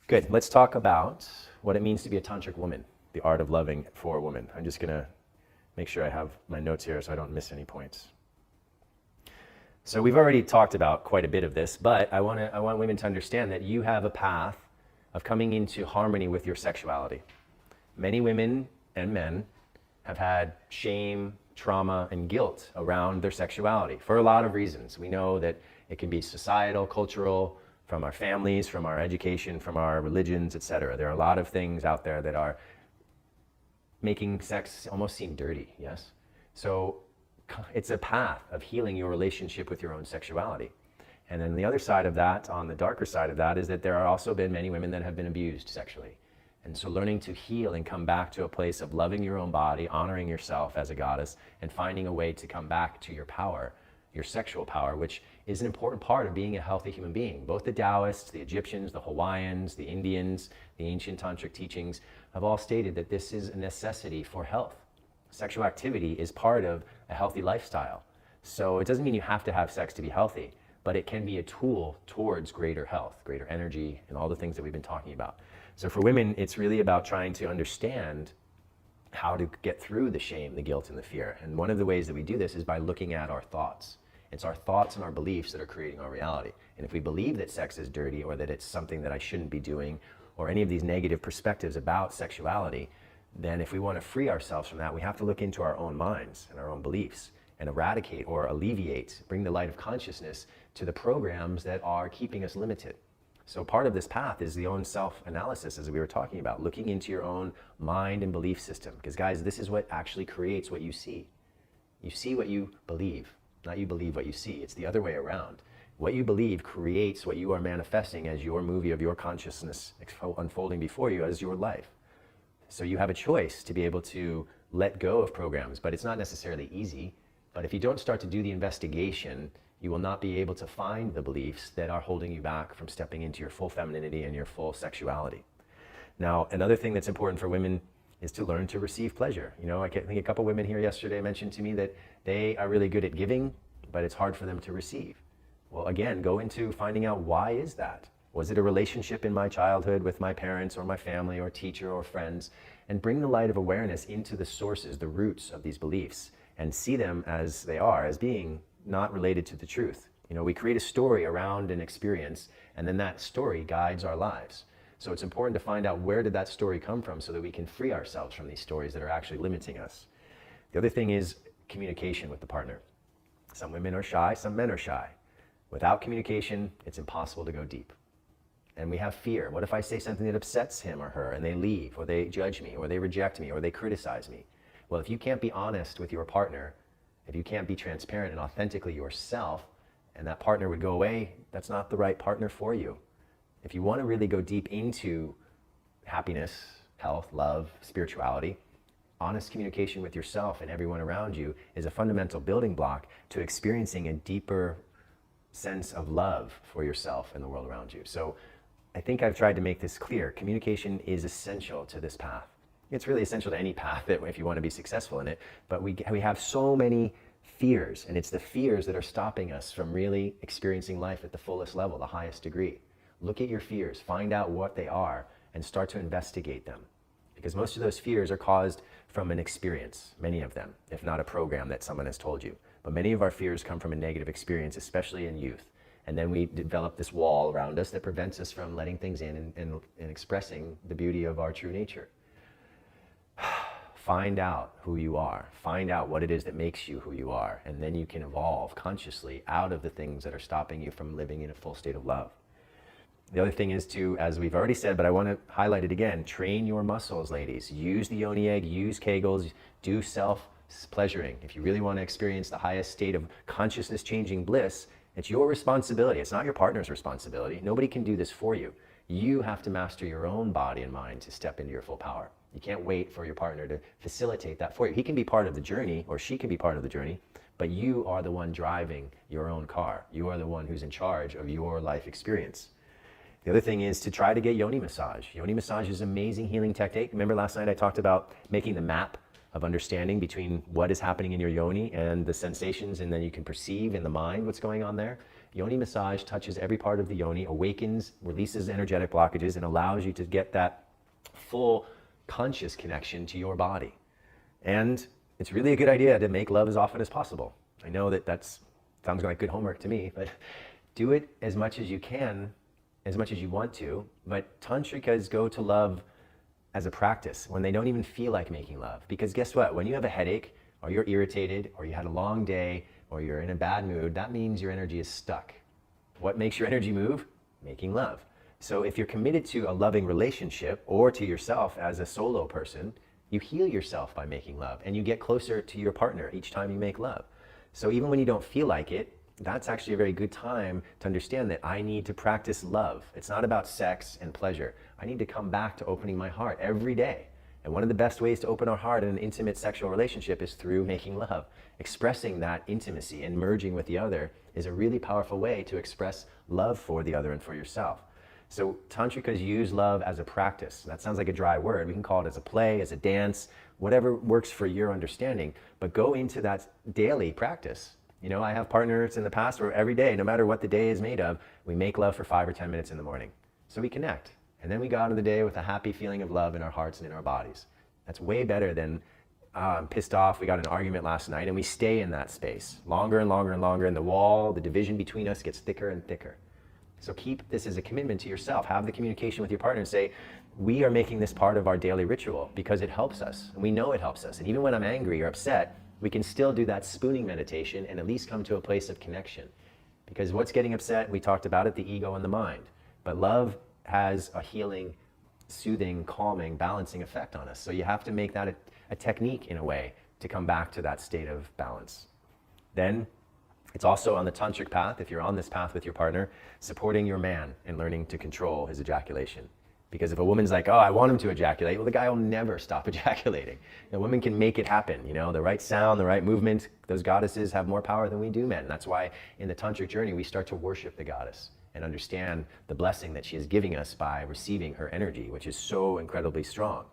Good. Let's talk about what it means to be a tantric woman, the art of loving for a woman. I'm just going to make sure I have my notes here so I don't miss any points. So we've already talked about quite a bit of this, but I want women to understand that you have a path of coming into harmony with your sexuality. Many women and men have had shame, trauma, and guilt around their sexuality for a lot of reasons. We know that it can be societal, cultural, from our families, from our education, from our religions, etc. There are a lot of things out there that are making sex almost seem dirty, yes? So it's a path of healing your relationship with your own sexuality. And then the other side of that, on the darker side of that, is that there are also been many women that have been abused sexually. And so learning to heal and come back to a place of loving your own body, honoring yourself as a goddess, and finding a way to come back to your power, your sexual power, which is an important part of being a healthy human being. Both the Taoists, the Egyptians, the Hawaiians, the Indians, the ancient tantric teachings have all stated that this is a necessity for health. Sexual activity is part of a healthy lifestyle. So it doesn't mean you have to have sex to be healthy, but it can be a tool towards greater health, greater energy, and all the things that we've been talking about. So for women, it's really about trying to understand how to get through the shame, the guilt, and the fear. And one of the ways that we do this is by looking at our thoughts. It's our thoughts and our beliefs that are creating our reality. And if we believe that sex is dirty, or that it's something that I shouldn't be doing, or any of these negative perspectives about sexuality, then if we want to free ourselves from that, we have to look into our own minds and our own beliefs and eradicate or alleviate, bring the light of consciousness to the programs that are keeping us limited. So part of this path is the own self-analysis, as we were talking about, looking into your own mind and belief system. Because guys, this is what actually creates what you see. You see what you believe, not you believe what you see. It's the other way around. What you believe creates what you are manifesting as your movie of your consciousness unfolding before you as your life. So you have a choice to be able to let go of programs, but it's not necessarily easy. But if you don't start to do the investigation, you will not be able to find the beliefs that are holding you back from stepping into your full femininity and your full sexuality. Now, another thing that's important for women is to learn to receive pleasure. You know, I think a couple women here yesterday mentioned to me that they are really good at giving, but it's hard for them to receive. Well, again, go into finding out, why is that? Was it a relationship in my childhood with my parents or my family or teacher or friends? And bring the light of awareness into the sources, the roots of these beliefs, and see them as they are, as being not related to the truth. You know, we create a story around an experience, and then that story guides our lives. So it's important to find out, where did that story come from, so that we can free ourselves from these stories that are actually limiting us. The other thing is communication with the partner. Some women are shy, some men are shy. Without communication, it's impossible to go deep. And we have fear. What if I say something that upsets him or her and they leave, or they judge me, or they reject me, or they criticize me? Well, if you can't be honest with your partner, if you can't be transparent and authentically yourself, and that partner would go away, that's not the right partner for you. If you want to really go deep into happiness, health, love, spirituality, honest communication with yourself and everyone around you is a fundamental building block to experiencing a deeper sense of love for yourself and the world around you. So I think I've tried to make this clear. Communication is essential to this path. It's really essential to any path that, if you want to be successful in it, but we have so many fears, and it's the fears that are stopping us from really experiencing life at the fullest level, the highest degree. Look at your fears, find out what they are, and start to investigate them. Because most of those fears are caused from an experience, many of them, if not a program that someone has told you. But many of our fears come from a negative experience, especially in youth. And then we develop this wall around us that prevents us from letting things in and expressing the beauty of our true nature. Find out who you are. Find out what it is that makes you who you are. And then you can evolve consciously out of the things that are stopping you from living in a full state of love. The other thing is to, as we've already said, but I want to highlight it again, train your muscles, ladies. Use the yoni egg, use Kegels, do self-pleasuring. If you really want to experience the highest state of consciousness-changing bliss, it's your responsibility. It's not your partner's responsibility. Nobody can do this for you. You have to master your own body and mind to step into your full power. You can't wait for your partner to facilitate that for you. He can be part of the journey, or she can be part of the journey, but you are the one driving your own car. You are the one who's in charge of your life experience. The other thing is to try to get yoni massage. Yoni massage is an amazing healing technique. Remember last night I talked about making the map of understanding between what is happening in your yoni and the sensations, and then you can perceive in the mind what's going on there. Yoni massage touches every part of the yoni, awakens, releases energetic blockages, and allows you to get that full conscious connection to your body. And it's really a good idea to make love as often as possible. I know that sounds like good homework to me, but do it as much as you can, as much as you want to. But tantrikas go to love as a practice when they don't even feel like making love. Because guess what? When you have a headache, or you're irritated, or you had a long day, or you're in a bad mood, that means your energy is stuck. What makes your energy move? Making love. So if you're committed to a loving relationship, or to yourself as a solo person, you heal yourself by making love, and you get closer to your partner each time you make love. So even when you don't feel like it, that's actually a very good time to understand that I need to practice love. It's not about sex and pleasure. I need to come back to opening my heart every day. And one of the best ways to open our heart in an intimate sexual relationship is through making love. Expressing that intimacy and merging with the other is a really powerful way to express love for the other and for yourself. So tantrikas use love as a practice. That sounds like a dry word. We can call it as a play, as a dance, whatever works for your understanding, but go into that daily practice. You know, I have partners in the past where every day, no matter what the day is made of, we make love for 5 or 10 minutes in the morning. So we connect. And then we go out of the day with a happy feeling of love in our hearts and in our bodies. That's way better than, I'm pissed off, we got in an argument last night, and we stay in that space longer and longer and longer, and the wall, the division between us gets thicker and thicker. So keep this as a commitment to yourself. Have the communication with your partner and say, we are making this part of our daily ritual because it helps us. And we know it helps us. And even when I'm angry or upset, we can still do that spooning meditation and at least come to a place of connection. Because what's getting upset, we talked about it, the ego and the mind. But love has a healing, soothing, calming, balancing effect on us. So you have to make that a technique in a way to come back to that state of balance. Then it's also on the tantric path, if you're on this path with your partner, supporting your man in learning to control his ejaculation. Because if a woman's like, oh, I want him to ejaculate, well, the guy will never stop ejaculating. A woman can make it happen, you know, the right sound, the right movement. Those goddesses have more power than we do men. That's why in the tantric journey, we start to worship the goddess and understand the blessing that she is giving us by receiving her energy, which is so incredibly strong.